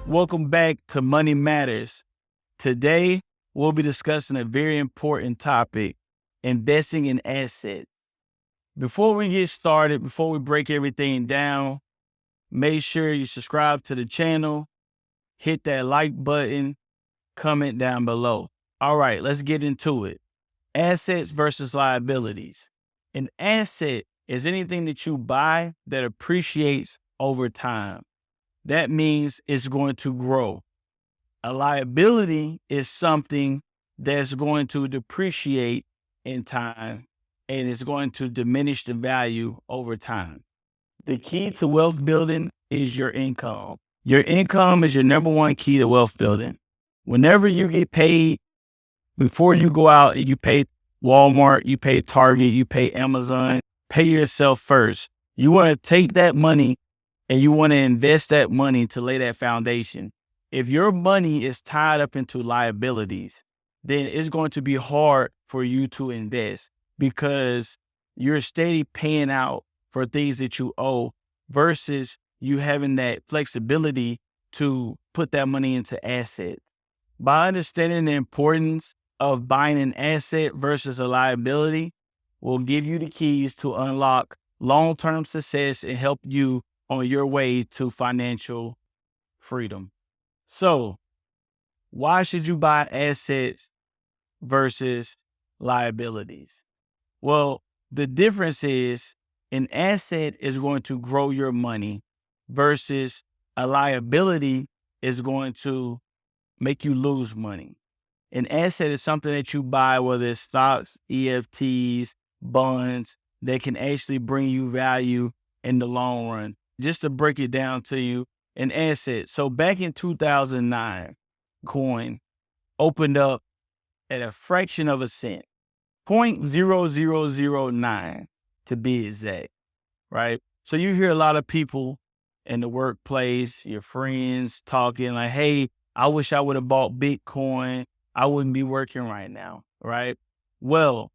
Welcome back to Money Matters. Today, we'll be discussing a very important topic, investing in assets. Before we get started, before we break everything down, make sure you subscribe to the channel, hit that like button, comment down below. All right, let's get into it. Assets versus liabilities. An asset is anything that you buy that appreciates over time. That means it's going to grow. A liability is something that's going to depreciate in time and it's going to diminish the value over time. The key to wealth building is your income. Your income is your number one key to wealth building. Whenever you get paid, before you go out and you pay Walmart, you pay Target, you pay Amazon, pay yourself first. You want to take that money and you want to invest that money to lay that foundation. If your money is tied up into liabilities, then it's going to be hard for you to invest because you're steady paying out for things that you owe versus you having that flexibility to put that money into assets. By understanding the importance of buying an asset versus a liability will give you the keys to unlock long-term success and help you on your way to financial freedom. So, why should you buy assets versus liabilities? Well, the difference is an asset is going to grow your money versus a liability is going to make you lose money. An asset is something that you buy, whether it's stocks, ETFs, bonds, that can actually bring you value in the long run. Just to break it down to you, an asset. So back in 2009, coin opened up at a fraction of a cent, 0.0009 to be exact, right? So you hear a lot of people in the workplace, your friends talking like, hey, I wish I would have bought Bitcoin. I wouldn't be working right now, right? Well,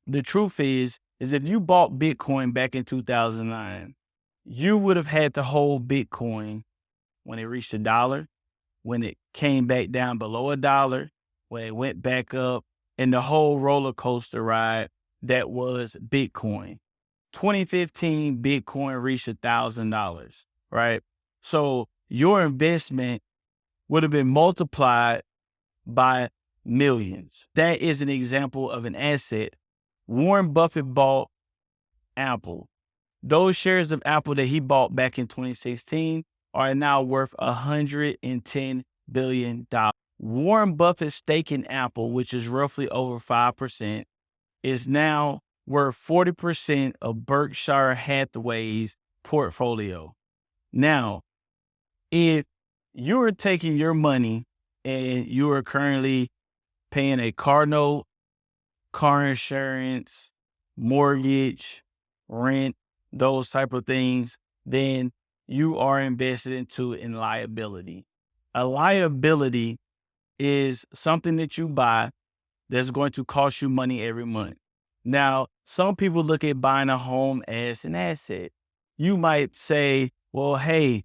the truth is if you bought Bitcoin back in 2009, you would have had to hold Bitcoin when it reached $1, when it came back down below $1, when it went back up, and the whole roller coaster ride that was Bitcoin. 2015, Bitcoin reached $1,000, right? So your investment would have been multiplied by millions. That is an example of an asset. Warren Buffett bought Apple. Those shares of Apple that he bought back in 2016 are now worth $110 billion. Warren Buffett's stake in Apple, which is roughly over 5%, is now worth 40% of Berkshire Hathaway's portfolio. Now, if you are taking your money and you are currently paying a car note, car insurance, mortgage, rent, those type of things, then you are invested into in liability. A liability is something that you buy that's going to cost you money every month. Now, some people look at buying a home as an asset. You might say, well, hey,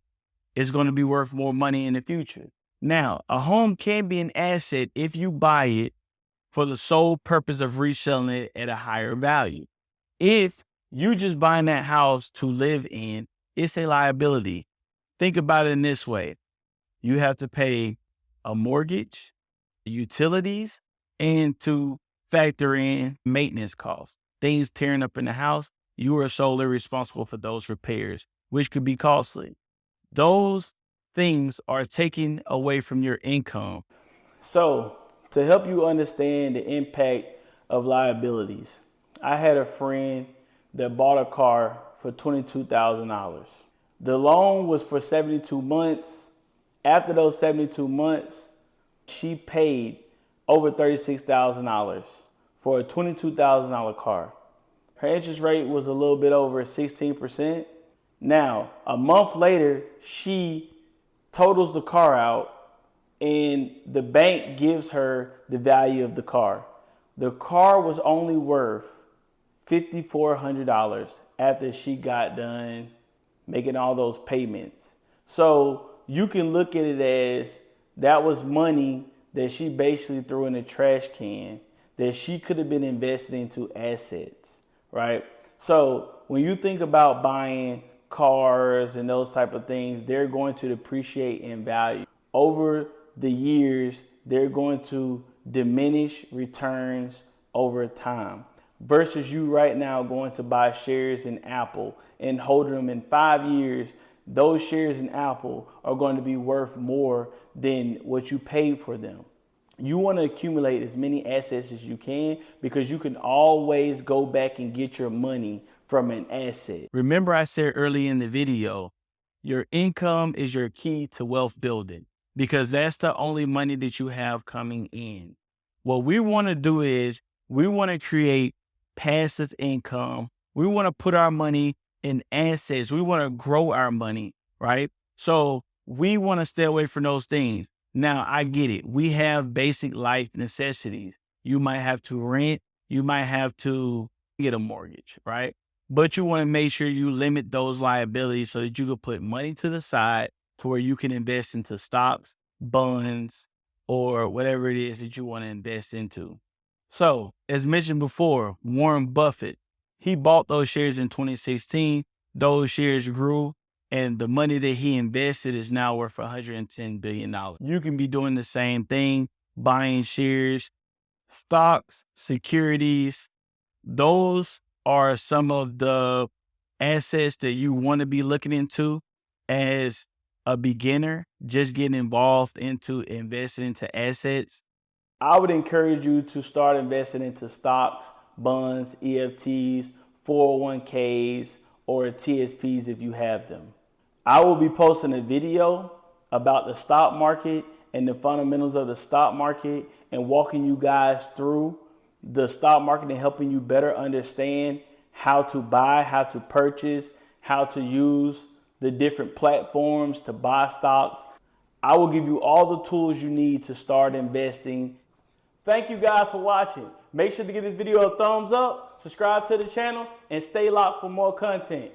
it's going to be worth more money in the future. Now, a home can be an asset if you buy it for the sole purpose of reselling it at a higher value. If you just buying that house to live in, it's a liability. Think about it in this way. You have to pay a mortgage, utilities, and to factor in maintenance costs. Things tearing up in the house, you are solely responsible for those repairs, which could be costly. Those things are taken away from your income. So, to help you understand the impact of liabilities, I had a friend that bought a car for $22,000. The loan was for 72 months. After those 72 months, she paid over $36,000 for a $22,000 car. Her interest rate was a little bit over 16%. Now, a month later, she totals the car out and the bank gives her the value of the car. The car was only worth $5,400 after she got done making all those payments. So you can look at it as that was money that she basically threw in a trash can that she could have been invested into assets, right? So when you think about buying cars and those type of things, they're going to depreciate in value. Over the years, they're going to diminish returns over time. Versus you right now going to buy shares in Apple and holding them in 5 years, those shares in Apple are going to be worth more than what you paid for them. You want to accumulate as many assets as you can because you can always go back and get your money from an asset. Remember, I said early in the video, your income is your key to wealth building because that's the only money that you have coming in. What we want to do is we want to create passive income. We want to put our money in assets. We want to grow our money, right? So we want to stay away from those things. Now, I get it. We have basic life necessities. You might have to rent. You might have to get a mortgage, right? But you want to make sure you limit those liabilities so that you can put money to the side to where you can invest into stocks, bonds, or whatever it is that you want to invest into. So, as mentioned before, Warren Buffett, he bought those shares in 2016. Those shares grew, and the money that he invested is now worth $110 billion. You can be doing the same thing, buying shares, stocks, securities. Those are some of the assets that you want to be looking into as a beginner, just getting involved into investing into assets. I would encourage you to start investing into stocks, bonds, EFTs, 401ks, or TSPs if you have them. I will be posting a video about the stock market and the fundamentals of the stock market and walking you guys through the stock market and helping you better understand how to buy, how to purchase, how to use the different platforms to buy stocks. I will give you all the tools you need to start investing. Thank you guys for watching. Make sure to give this video a thumbs up, subscribe to the channel, and stay locked for more content.